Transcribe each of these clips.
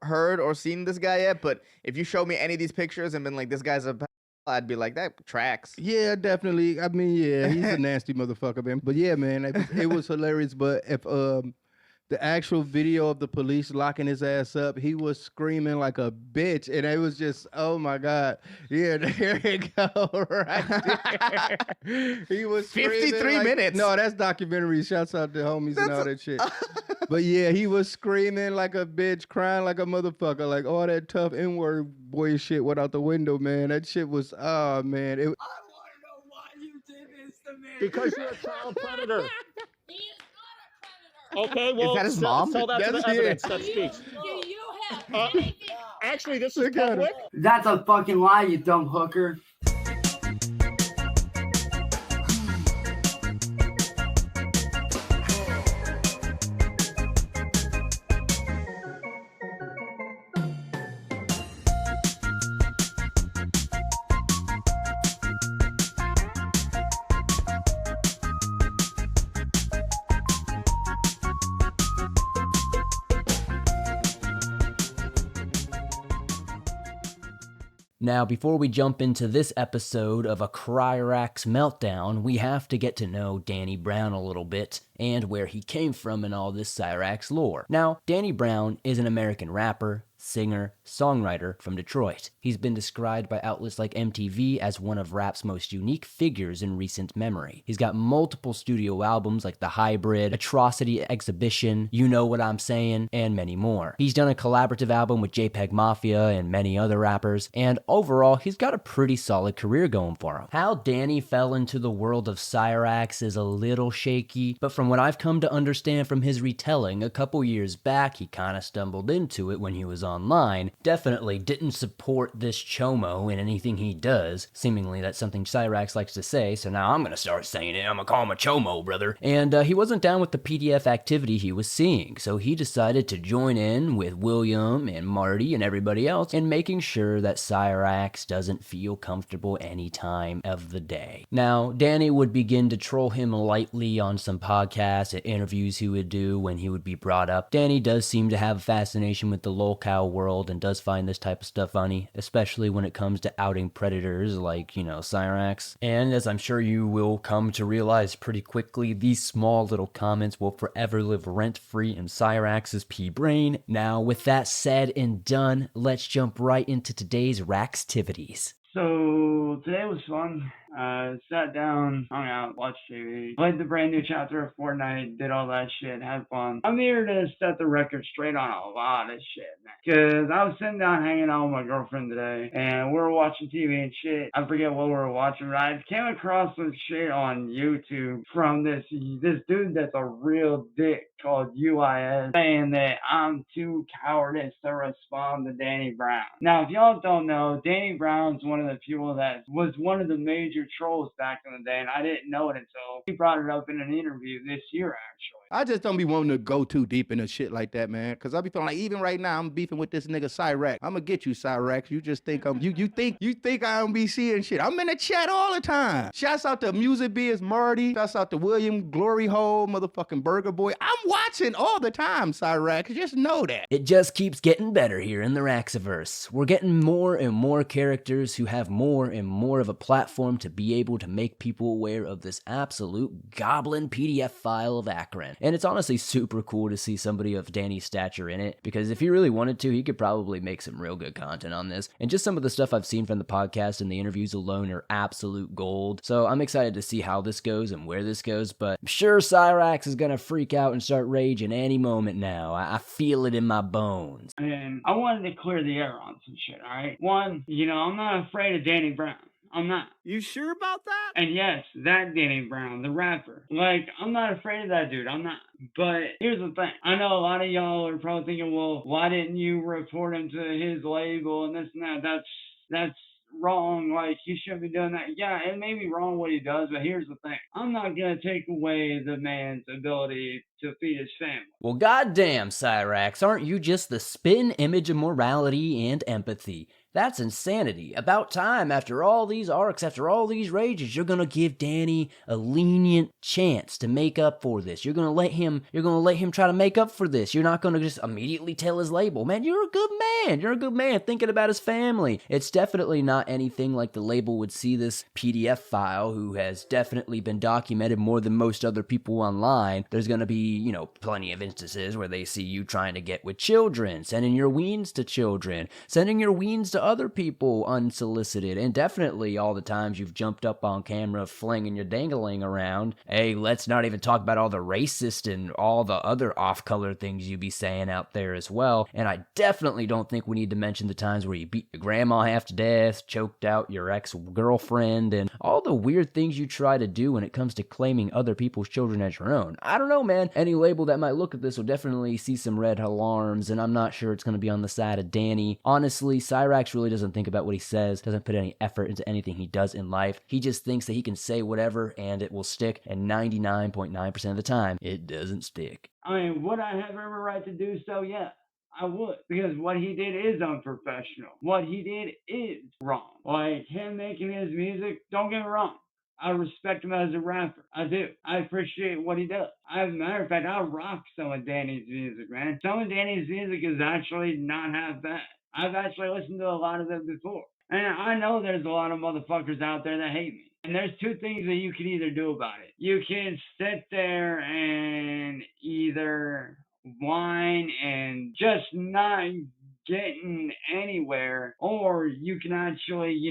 heard or seen this guy yet, but if you show me any of these pictures and been like, this guy's a, I'd be like, that tracks. Yeah, definitely. I mean, yeah, he's a nasty motherfucker, man. But yeah, man, it was hilarious. But if the actual video of the police locking his ass up, he was screaming like a bitch, and it was just, oh my god, yeah, there you go, right there. He was 53 like, minutes. No, that's documentary. Shouts out to homies and all that shit. But yeah, he was screaming like a bitch, crying like a motherfucker, like all that tough N-word boy shit went out the window, man. That shit was, oh man. I want to know why you did this to me. Because you're a child predator. He is not a predator. Okay, well, Is that his mom? tell that to the evidence that speaks. Do you have anything? Actually, this is public. That's a fucking lie, you dumb hooker. Now, before we jump into this episode of a CRYRAXX meltdown, we have to get to know Danny Brown a little bit and where he came from in all this Cyraxx lore. Now, Danny Brown is an American rapper, singer, songwriter from Detroit. He's been described by outlets like MTV as one of rap's most unique figures in recent memory. He's got multiple studio albums like The Hybrid, Atrocity Exhibition, You Know What I'm Saying, and many more. He's done a collaborative album with JPEG Mafia and many other rappers, and overall, he's got a pretty solid career going for him. How Danny fell into the world of Cyraxx is a little shaky, but from what I've come to understand from his retelling, a couple years back, he kinda stumbled into it when he was online. Definitely didn't support this chomo in anything he does. Seemingly that's something Cyraxx likes to say, so now I'm gonna start saying it. I'm gonna call him a chomo, brother. And he wasn't down with the PDF activity he was seeing, so he decided to join in with William and Marty and everybody else in making sure that Cyraxx doesn't feel comfortable any time of the day. Now, Danny would begin to troll him lightly on some podcasts and interviews he would do when he would be brought up. Danny does seem to have a fascination with the Lolcow world and does find this type of stuff funny, especially when it comes to outing predators like, Cyraxx. And as I'm sure you will come to realize pretty quickly, these small little comments will forever live rent-free in Cyraxx's pea-brain. Now, with that said and done, let's jump right into today's Raxxtivities. So today was fun. Sat down, hung out, watched TV, played the brand new chapter of Fortnite, did all that shit, had fun. I'm here to set the record straight on a lot of shit, man. Cause I was sitting down hanging out with my girlfriend today, and we were watching TV and shit. I forget what we were watching, but I came across some shit on YouTube from this dude that's a real dick called UIS, saying that I'm too cowardice to respond to Danny Brown. Now, if y'all don't know, Danny Brown's one of the people that was one of the major trolls back in the day, and I didn't know it until he brought it up in an interview this year, actually. I just don't be wanting to go too deep into shit like that, man. Cause I be feeling like even right now I'm beefing with this nigga Cyraxx. I'ma get you, Cyraxx. You just think you think I don't be seeing shit. I'm in the chat all the time. Shouts out to Music Biz Marty. Shouts out to William Glory Hole, motherfucking Burger Boy. I'm watching all the time, Cyraxx. Just know that. It just keeps getting better here in the Raxxaverse. We're getting more and more characters who have more and more of a platform to be able to make people aware of this absolute goblin PDF file of Akron. And it's honestly super cool to see somebody of Danny's stature in it, because if he really wanted to, he could probably make some real good content on this. And just some of the stuff I've seen from the podcast and the interviews alone are absolute gold. So I'm excited to see how this goes and where this goes, but I'm sure Cyraxx is gonna freak out and start raging any moment now. I feel it in my bones. And I wanted to clear the air on some shit, alright? One, I'm not afraid of Danny Brown. I'm not. You sure about that? And yes, that Danny Brown, the rapper. Like, I'm not afraid of that dude. I'm not. But here's the thing. I know a lot of y'all are probably thinking, well, why didn't you report him to his label and this and that? That's wrong. Like, he shouldn't be doing that. Yeah, it may be wrong what he does, but here's the thing. I'm not going to take away the man's ability to feed his family. Well, goddamn, Cyraxx, aren't you just the spin image of morality and empathy? That's insanity. About time, after all these arcs, after all these rages, you're gonna give Danny a lenient chance to make up for this. You're gonna let him try to make up for this. You're not gonna just immediately tell his label, man, you're a good man. You're a good man thinking about his family. It's definitely not anything like the label would see this PDF file, who has definitely been documented more than most other people online. There's gonna be, plenty of instances where they see you trying to get with children, sending your weens to children, sending your weens to other people unsolicited, and definitely all the times you've jumped up on camera flinging your dangling around. Hey, let's not even talk about all the racist and all the other off-color things you be saying out there as well. And I definitely don't think we need to mention the times where you beat your grandma half to death, choked out your ex-girlfriend, and all the weird things you try to do when it comes to claiming other people's children as your own. I don't know, man. Any label that might look at this will definitely see some red alarms, and I'm not sure it's going to be on the side of Danny. Honestly, Cyraxx really doesn't think about what he says, doesn't put any effort into anything he does in life. He just thinks that he can say whatever and it will stick, and 99.9% of the time, it doesn't stick. I mean, would I have every right to do so? Yeah, I would. Because what he did is unprofessional. What he did is wrong. Like, him making his music, don't get me wrong, I respect him as a rapper. I do. I appreciate what he does. As a matter of fact, I rock some of Danny's music, man. Some of Danny's music is actually not half bad. I've actually listened to a lot of it before. And I know there's a lot of motherfuckers out there that hate me. And there's two things that you can either do about it. You can sit there and either whine and just not getting anywhere, or you can actually,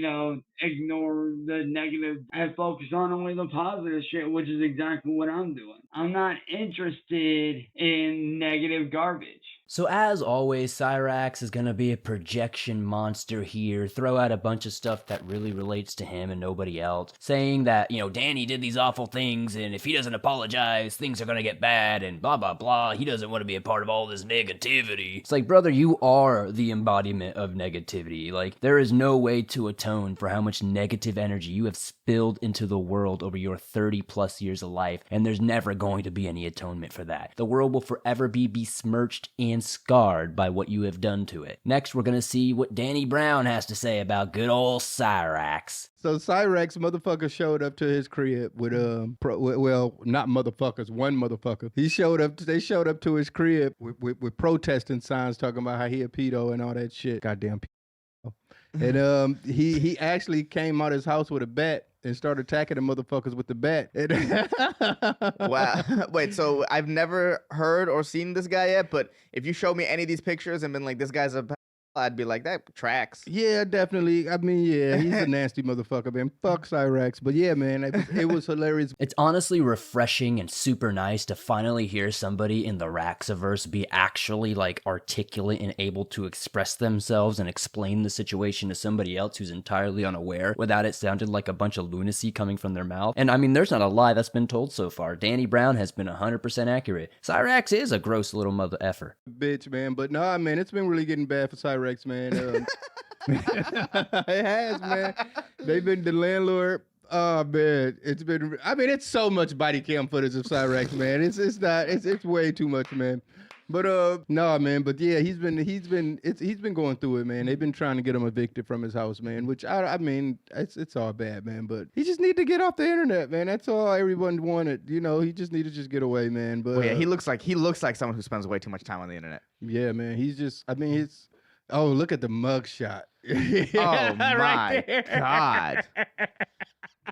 ignore the negative and focus on only the positive shit, which is exactly what I'm doing. I'm not interested in negative garbage. So as always, Cyraxx is going to be a projection monster here, throw out a bunch of stuff that really relates to him and nobody else, saying that, Danny did these awful things, and if he doesn't apologize, things are going to get bad, and blah, blah, blah. He doesn't want to be a part of all this negativity. It's like, brother, you are the embodiment of negativity. Like, there is no way to atone for how much negative energy you have spilled into the world over your 30 plus years of life, and there's never going to be any atonement for that. The world will forever be besmirched and scarred by what you have done to it. Next, we're gonna see what Danny Brown has to say about good old Cyraxx. So Cyraxx motherfucker showed up to his crib with well, not motherfuckers, one motherfucker. They showed up to his crib with protesting signs talking about how he a pedo and all that shit. Goddamn pedo. And he actually came out his house with a bat and started attacking the motherfuckers with the bat. Wow. Wait, so I've never heard or seen this guy yet, but if you show me any of these pictures and been like, this guy's a I'd be like, that tracks. Yeah, definitely. I mean, yeah, he's a nasty motherfucker, man. Fuck Cyraxx. But yeah, man, it was hilarious. It's honestly refreshing and super nice to finally hear somebody in the Raxxaverse be actually articulate and able to express themselves and explain the situation to somebody else who's entirely unaware without it sounding like a bunch of lunacy coming from their mouth. And I mean, there's not a lie that's been told so far. Danny Brown has been 100% accurate. Cyraxx is a gross little mother effer. Bitch, man. But nah, man, it's been really getting bad for Cyraxx, man. It has, man. They've been the landlord. Oh man, it's so much body cam footage of Cyraxx, man. It's way too much, man. But no, man. But yeah, he's been going through it, man. They've been trying to get him evicted from his house, man. Which I mean, it's all bad, man. But he just need to get off the internet, man. That's all everyone wanted. He just need to just get away, man. But yeah, he looks like someone who spends way too much time on the internet. Yeah, man. He's. Oh, look at the mugshot. Oh my God.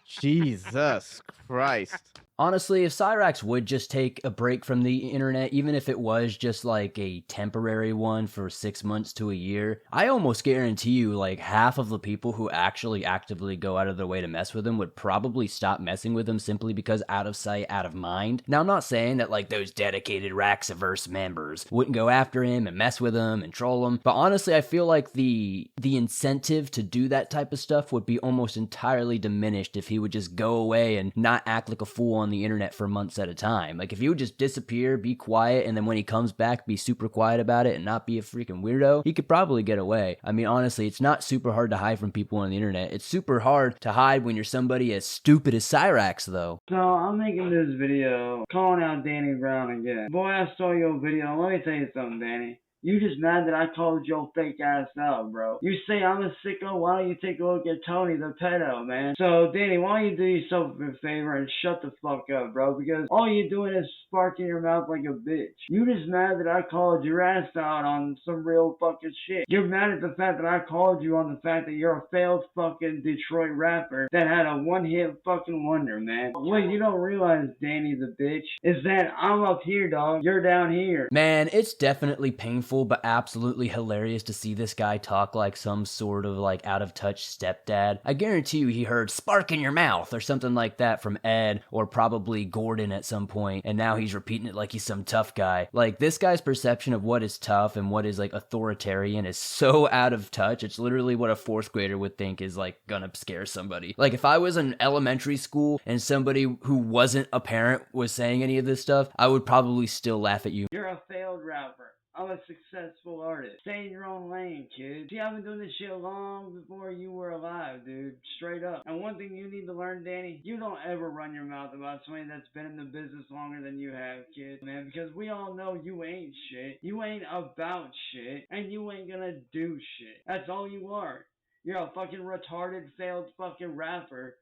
Jesus Christ. Honestly, if Cyraxx would just take a break from the internet, even if it was just like a temporary one for 6 months to a year, I almost guarantee you half of the people who actually actively go out of their way to mess with him would probably stop messing with him simply because out of sight, out of mind. Now, I'm not saying that those dedicated Raxxaverse members wouldn't go after him and mess with him and troll him, but honestly, I feel like the incentive to do that type of stuff would be almost entirely diminished if he would just go away and not act like a fool on the internet for months at a time. If he would just disappear, be quiet, and then when he comes back, be super quiet about it and not be a freaking weirdo, he could probably get away. I mean, honestly, it's not super hard to hide from people on the internet. It's super hard to hide when you're somebody as stupid as Cyraxx, though. So I'm making this video calling out Danny Brown again. Boy, I saw your video. Let me tell you something, Danny. You just mad that I called your fake ass out, bro. You say I'm a sicko, why don't you take a look at Tony the pedo, man? So, Danny, why don't you do yourself a favor and shut the fuck up, bro? Because all you're doing is sparking your mouth like a bitch. You just mad that I called your ass out on some real fucking shit. You're mad at the fact that I called you on the fact that you're a failed fucking Detroit rapper that had a one-hit fucking wonder, man. What you don't realize, Danny the bitch, is that I'm up here, dog. You're down here. Man, it's definitely painful, but absolutely hilarious to see this guy talk like some sort of like out of touch stepdad. I guarantee you he heard "spark in your mouth" or something like that from Ed or probably Gordon at some point, and now he's repeating it like he's some tough guy. Like, this guy's perception of what is tough and what is like authoritarian is so out of touch. It's literally what a fourth grader would think is like gonna scare somebody. Like, if I was in elementary school and somebody who wasn't a parent was saying any of this stuff, I would probably still laugh at you. You're a failed rapper. I'm a successful artist. Stay in your own lane, kid. See, I've been doing this shit long before you were alive, dude. Straight up. And one thing you need to learn, Danny, you don't ever run your mouth about somebody that's been in the business longer than you have, kid. Man, because we all know you ain't shit. You ain't about shit. And you ain't gonna do shit. That's all you are. You're a fucking retarded, failed fucking rapper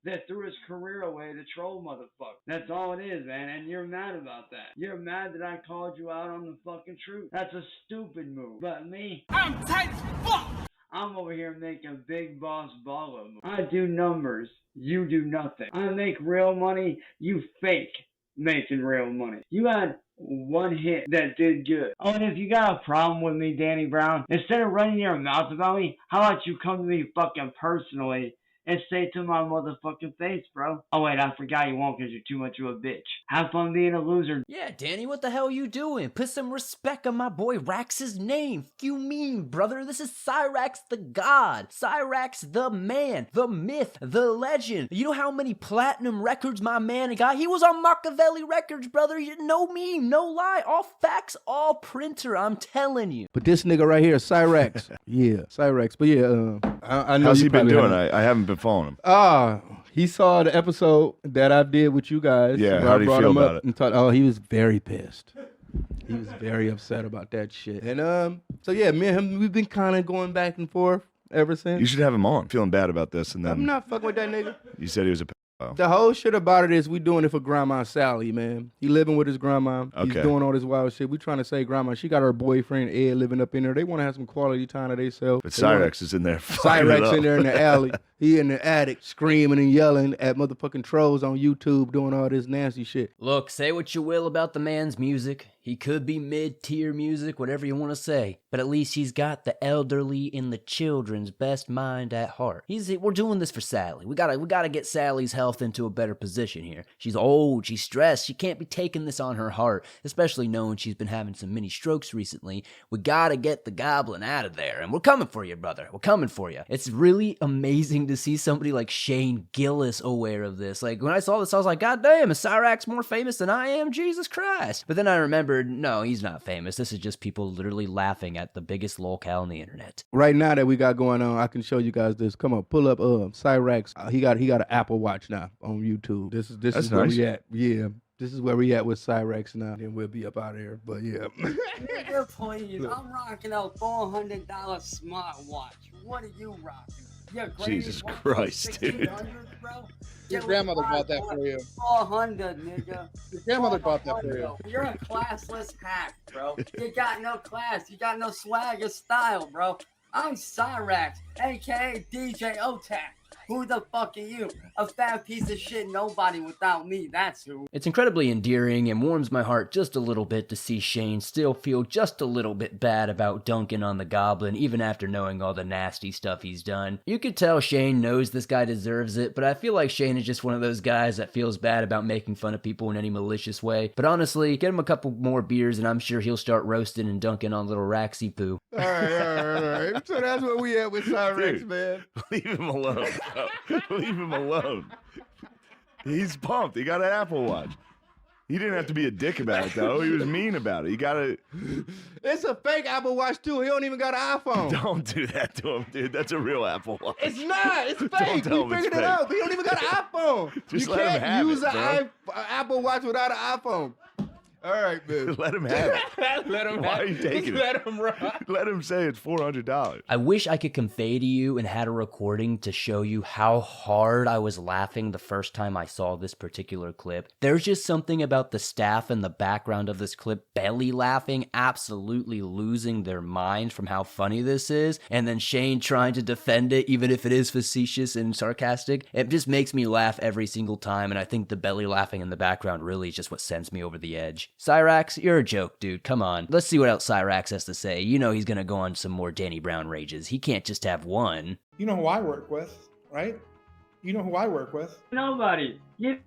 that threw his career away to troll motherfucker. That's all it is, man, and you're mad about that. You're mad that I called you out on the fucking truth. That's a stupid move. But me, I'm tight as fuck! I'm over here making big boss baller moves. I do numbers. You do nothing. I make real money. You fake making real money. You had one hit that did good. Oh, and if you got a problem with me, Danny Brown, instead of running your mouth about me, how about you come to me fucking personally and say it to my motherfucking face, bro. Oh, wait, I forgot you won't because you're too much of a bitch. Have fun being a loser. Yeah, Danny, what the hell are you doing? Put some respect on my boy Rax's name. You mean, brother? This is Cyraxx the God. Cyraxx the man, the myth, the legend. You know how many platinum records my man got? He was on Machiavelli Records, brother. No meme, no lie. All facts, all printer, I'm telling you. But this nigga right here, Cyraxx. Yeah, Cyraxx. But yeah, I know How's you he been probably doing? haven't- I haven't been following him. He saw the episode that I did with you guys. Yeah, where how I did he brought feel him about up it? and thought, he was very pissed. He was very upset about that shit. And so yeah, me and him, we've been kind of going back and forth ever since. You should have him on. Feeling bad about this, and I'm then not fucking with that nigga. you said he was a pedophile. The whole shit about it is we doing it for Grandma Sally, man. He living with his grandma. He's Okay. doing all this wild shit. We trying to say grandma. She got her boyfriend Ed living up in there. They want to have some quality time to themselves. But Cyraxx is in there. fucking it Cyraxx in up. there in the alley. He in the attic screaming and yelling at motherfucking trolls on YouTube doing all this nasty shit. Look, say what you will about the man's music. He could be mid-tier music, whatever you want to say. But at least he's got the elderly and the children's best mind at heart. We're doing this for Sally. We gotta get Sally's health into a better position here. She's old, she's stressed, she can't be taking this on her heart, especially knowing she's been having some mini strokes recently. We gotta get the goblin out of there, and we're coming for you, brother. We're coming for you. It's really amazing to see somebody like Shane Gillis aware of this. Like, when I saw this, I was like, God damn, is Cyraxx more famous than I am? Jesus Christ. But then I remembered, no, he's not famous. This is just people literally laughing at the biggest lolcow on the internet. Right now that we got going on, I can show you guys this. Come on, pull up Cyraxx. He got an Apple Watch now on YouTube. This That's is where nice. we at. Yeah. This is where we at with Cyraxx now. Then we'll be up out of here. But yeah. Nigga, please. I'm rocking a $400 smartwatch. What are you rocking? Your granny Jesus wants Christ, dude. 1600, bro? Your grandmother bought that for you. 400, nigga. Your grandmother bought that for you. You're a classless hack, bro. You got no class. You got no swag or style, bro. I'm Cyraxx, aka DJ Otak. Who the fuck are you? A fat piece of shit nobody without me, that's who. It's incredibly endearing and warms my heart just a little bit to see Shane still feel just a little bit bad about dunking on the goblin, even after knowing all the nasty stuff he's done. You could tell Shane knows this guy deserves it, but I feel like Shane is just one of those guys that feels bad about making fun of people in any malicious way. But honestly, get him a couple more beers and I'm sure he'll start roasting and dunking on little Raxy poo. All right. So that's where we at with Cyraxx, Dude. man. Leave him alone. Bro. Leave him alone. He's pumped. He got an Apple Watch. He didn't have to be a dick about it, though. He was mean about it. You gotta. It's a fake Apple Watch too. He don't even got an iPhone. Don't do that to him, dude. That's a real Apple Watch. It's not. It's fake. Don't tell him We it's figured it fake. out. He don't even got an iPhone. Just you let him can't have use it, an Apple Watch without an iPhone. All right, man. Let him have it. Let him Why have are you it. taking it? Let him ride. Let him say it's $400. I wish I could convey to you and had a recording to show you how hard I was laughing the first time I saw this particular clip. There's just something about the staff in the background of this clip belly laughing, absolutely losing their mind from how funny this is, and then Shane trying to defend it even if it is facetious and sarcastic. It just makes me laugh every single time, and I think the belly laughing in the background really is just what sends me over the edge. Cyraxx, you're a joke, dude. Come on. Let's see what else Cyraxx has to say. You know he's gonna go on some more Danny Brown rages. He can't just have one. You know who I work with, right? You know who I work with? Nobody. You.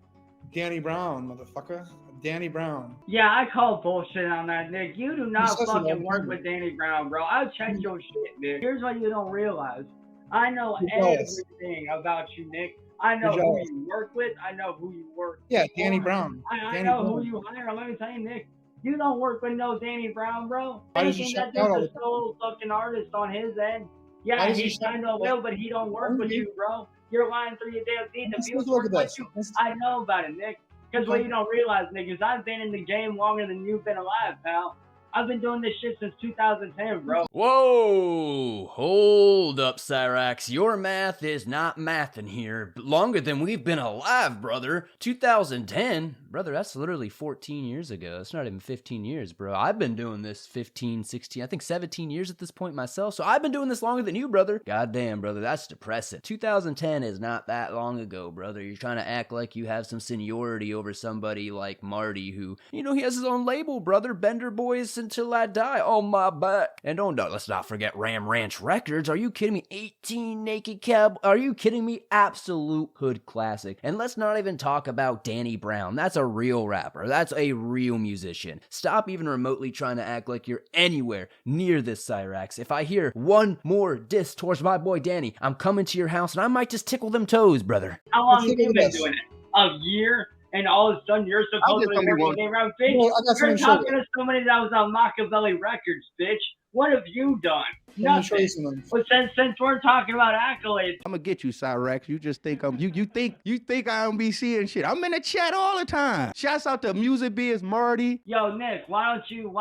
Danny Brown, motherfucker. Danny Brown. Yeah, I call bullshit on that, Nick. You do not says he fucking don't work work. with Danny Brown, bro. I'll check your shit, Nick. Here's what you don't realize. I know You're jealous. everything about you, Nick. I know You're who jealous. you work with. I know who you work Yeah, Danny for. Brown. I Danny know Brown. who you hire. Let me tell you, Nick. You don't work with no Danny Brown, bro. Why does he Thinking shut that down all there's the a solo fucking artist on his end. Why Yeah, does he he's shut kind down of all- will, but he don't work with you, bro. You're lying through your damn teeth. If Let's he was look at working with this. you, Let's- I know about it, Nick. Because what you don't realize, Nick, is I've been in the game longer than you've been alive, pal. I've been doing this shit since 2010, bro. Whoa, hold up, Cyraxx. Your math is not mathin' here. Longer than we've been alive, brother. 2010? Brother, that's literally 14 years ago. That's not even 15 years, bro. I've been doing this 15, 16, I think 17 years at this point myself. So I've been doing this longer than you, brother. Goddamn, brother, that's depressing. 2010 is not that long ago, brother. You're trying to act like you have some seniority over somebody like Marty who, you know, he has his own label, brother. Bender Boys Until I Die on my back. And let's not forget Ram Ranch Records. Are you kidding me? 18 Naked Cab. Are you kidding me? Absolute hood classic. And let's not even talk about Danny Brown. That's a real rapper. That's a real musician. Stop even remotely trying to act like you're anywhere near this, Cyraxx. If I hear one more diss towards my boy Danny, I'm coming to your house and I might just tickle them toes, brother. How long have Let's you look been at this. doing it? A year? And all of a sudden you're supposedly somebody working one. Danny Brown, bitch. Well, I got You're something to show talking to somebody that was on Machiavelli Records, bitch. What have you done? Let me show Nothing. you something. But since we're talking about accolades, I'm gonna get you, Cyraxx. You just think you think I don't be seeing shit. I'm in the chat all the time. Shouts out to Music Biz Marty. yo, Nick, why don't you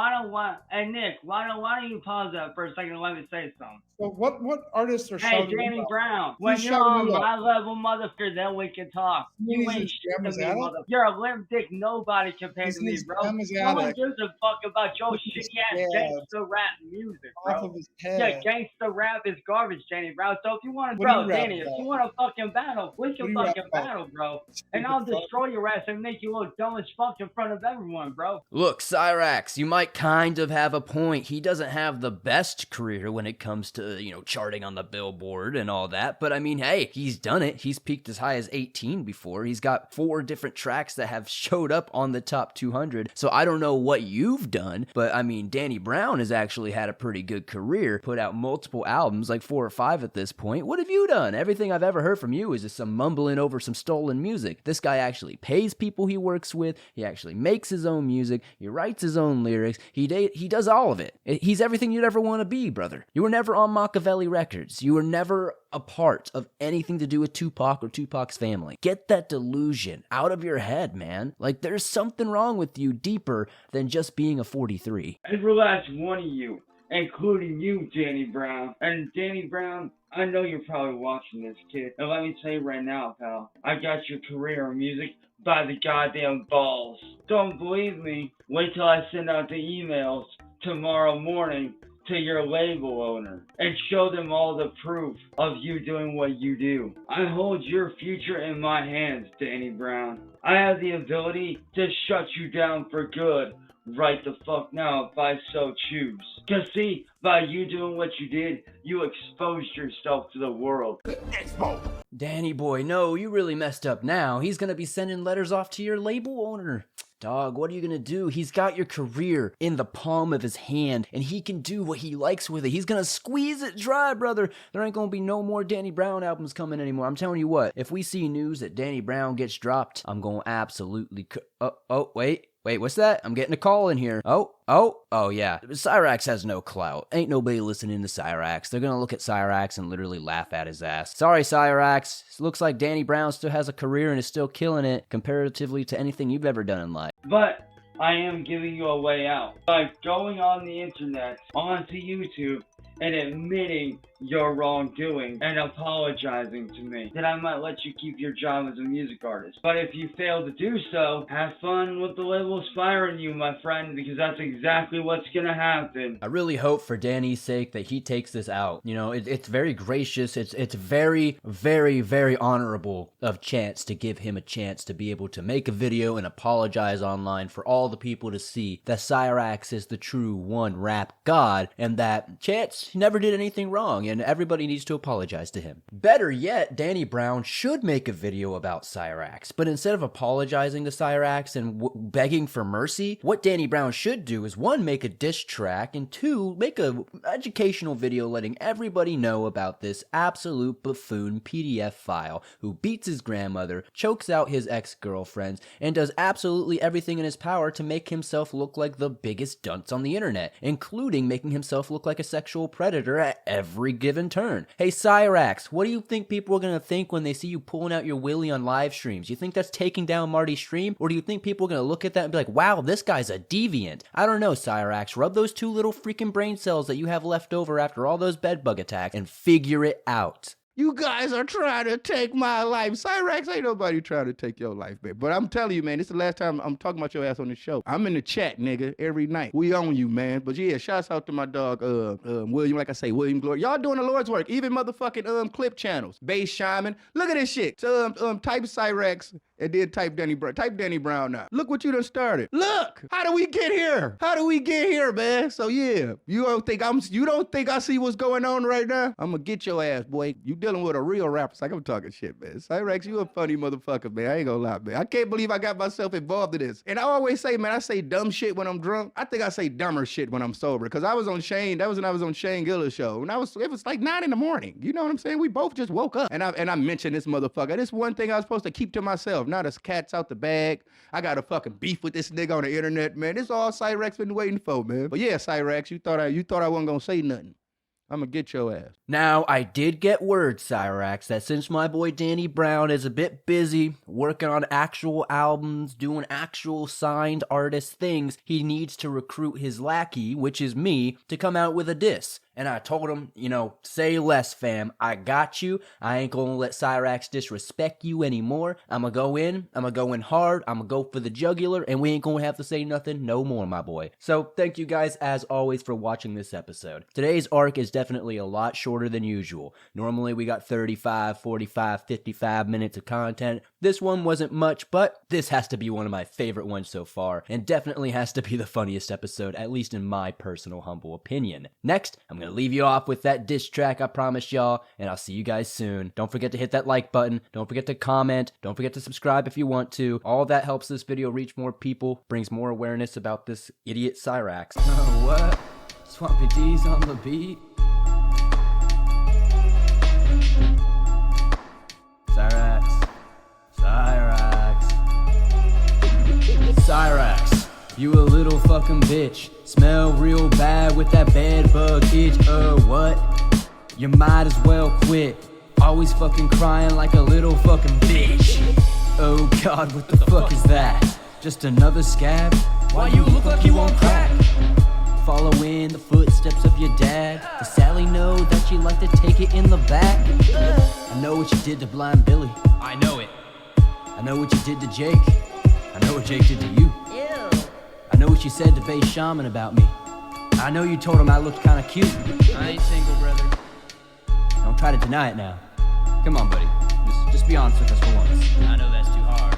pause that for a second and let me say something? So what artists are Hey, shouting Danny about? Brown, when Who's you're shouting on you out? my level, motherfucker, then we can talk. You He's ain't in shit to me, Scamazada? mother. You're a limp dick nobody compared He's to me, in bro. Scamazada. No one gives a fuck about your Look at his shitty ass tabs. gangster rap music, Off bro. of his Yeah, head. gangster rap is garbage, Danny Brown. So if you want to, What do bro, you rap Danny, if about? you want to fucking battle, we What do can you rap fucking about? battle, bro. And Stupid I'll fuck. destroy your ass and make you look dumb as fuck in front of everyone, bro. Look, Cyraxx, you might kind of have a point. He doesn't have the best career when it comes to, you know, charting on the Billboard and all that. But I mean, hey, he's done it. He's peaked as high as 18 before. He's got 4 different tracks that have showed up on the top 200. So I don't know what you've done, but I mean, Danny Brown has actually had a pretty good career, put out multiple albums, like 4 or 5 at this point. What have you done? Everything I've ever heard from you is just some mumbling over some stolen music. This guy actually pays people he works with. He actually makes his own music. He writes his own lyrics. He does all of it. He's everything you'd ever want to be, brother. You were never on Machiavelli Records. You were never a part of anything to do with Tupac or Tupac's family. Get that delusion out of your head, man. Like, there's something wrong with you deeper than just being a 43. Every last one of you, including you, Danny Brown. And Danny Brown, I know you're probably watching this, kid. And let me tell you right now, pal, I got your career in music by the goddamn balls. Don't believe me? Wait till I send out the emails tomorrow morning to your label owner and show them all the proof of you doing what you do. I hold your future in my hands, Danny Brown. I have the ability to shut you down for good right the fuck now if I so choose. Cause see, by you doing what you did, you exposed yourself to the world. Danny boy, no, you really messed up now. He's gonna be sending letters off to your label owner. Dog, what are you gonna do? He's got your career in the palm of his hand, and he can do what he likes with it. He's gonna squeeze it dry, brother. There ain't gonna be no more Danny Brown albums coming anymore. I'm telling you what, if we see news that Danny Brown gets dropped, I'm gonna absolutely... Wait, what's that? I'm getting a call in here. Oh, yeah. Cyraxx has no clout. Ain't nobody listening to Cyraxx. They're gonna look at Cyraxx and literally laugh at his ass. Sorry, Cyraxx. Looks like Danny Brown still has a career and is still killing it comparatively to anything you've ever done in life. But I am giving you a way out by going on the internet, onto YouTube, and admitting your wrongdoing and apologizing to me, then I might let you keep your job as a music artist. But if you fail to do so, have fun with the labels firing you, my friend, because that's exactly what's gonna happen. I really hope for Danny's sake that he takes this out. You know, it's very gracious. It's very, very, very honorable of Chance to give him a chance to be able to make a video and apologize online for all the people to see that Cyraxx is the true one rap god and that Chance never did anything wrong and everybody needs to apologize to him. Better yet, Danny Brown should make a video about Cyraxx, but instead of apologizing to Cyraxx and begging for mercy, what Danny Brown should do is 1, make a diss track, and 2, make a educational video letting everybody know about this absolute buffoon PDF file who beats his grandmother, chokes out his ex-girlfriends, and does absolutely everything in his power to make himself look like the biggest dunce on the internet, including making himself look like a sexual predator at every given turn. Hey Cyraxx, what do you think people are gonna think when they see you pulling out your willy on live streams? You think that's taking down Marty's stream? Or do you think people are gonna look at that and be like, wow, this guy's a deviant? I don't know, Cyraxx. Rub those 2 little freaking brain cells that you have left over after all those bedbug attacks and figure it out. You guys are trying to take my life. Cyraxx, ain't nobody trying to take your life, man. But I'm telling you, man, this is the last time I'm talking about your ass on the show. I'm in the chat, nigga, every night. We on you, man. But yeah, shouts out to my dog, William, like I say, William Glory. Y'all doing the Lord's work. Even motherfucking clip channels. Bass Shaman. Look at this shit. So, type Cyraxx and then type Danny Brown. Type Danny Brown now. Look what you done started. Look! How do we get here? How do we get here, man? So yeah, you don't think I see what's going on right now? I'm gonna get your ass, boy. You dealing with a real rapper. It's like I'm talking shit, man. Cyraxx, you a funny motherfucker, man. I ain't gonna lie, man. I can't believe I got myself involved in this. And I always say, man, I say dumb shit when I'm drunk. I think I say dumber shit when I'm sober. Cause I was on Shane, that was when I was on Shane Gillis show. And it was like 9 a.m. You know what I'm saying? We both just woke up. And I mentioned this motherfucker. This one thing I was supposed to keep to myself. Now this cat's out the bag. I got a fucking beef with this nigga on the internet, man. This all Cyraxx been waiting for, man. But yeah, Cyraxx, you thought I wasn't gonna say nothing. I'm gonna get your ass. Now, I did get word, Cyraxx, that since my boy Danny Brown is a bit busy working on actual albums, doing actual signed artist things, he needs to recruit his lackey, which is me, to come out with a diss. And I told him, say less, fam. I got you. I ain't gonna let Cyraxx disrespect you anymore. I'm gonna go in hard. I'm gonna go for the jugular, and we ain't gonna have to say nothing no more, my boy. So thank you guys, as always, for watching this episode. Today's arc is definitely a lot shorter than usual. Normally we got 35, 45, 55 minutes of content. This one wasn't much, but this has to be one of my favorite ones so far, and definitely has to be the funniest episode, at least in my personal humble opinion. Next, I'm gonna leave you off with that diss track I promised y'all, and I'll see you guys soon. Don't forget to hit that like button. Don't forget to comment. Don't forget to subscribe if you want to. All that helps this video reach more people, brings more awareness about this idiot Cyraxx. Oh, what? Swampy D's on the beat. Cyraxx. Cyraxx, you a little fucking bitch. Smell real bad with that bed bug itch. What? You might as well quit. Always fucking crying like a little fucking bitch. Oh god, what the fuck is that? Just another scab? Why you look like you on crack? Following the footsteps of your dad. Does Sally know that you like to take it in the back? I know what you did to Blind Billy. I know it. I know what you did to Jake. I know what Jake did to you. Ew. I know what you said to Bass Shaman about me. I know you told him I looked kinda cute. I ain't single, brother. Don't try to deny it now. Come on, buddy. Just be honest with us for once. I know that's too hard.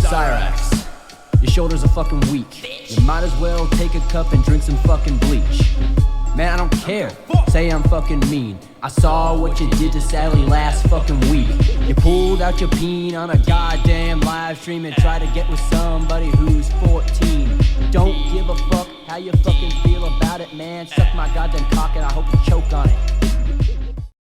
Cyraxx, your shoulders are fucking weak. You might as well take a cup and drink some fucking bleach. Man, I don't care. Say I'm fucking mean. I saw what you did to Sally last fucking week. You pulled out your peen on a goddamn live stream and tried to get with somebody who's 14. Don't give a fuck how you fucking feel about it, man. Suck my goddamn cock and I hope you choke on it.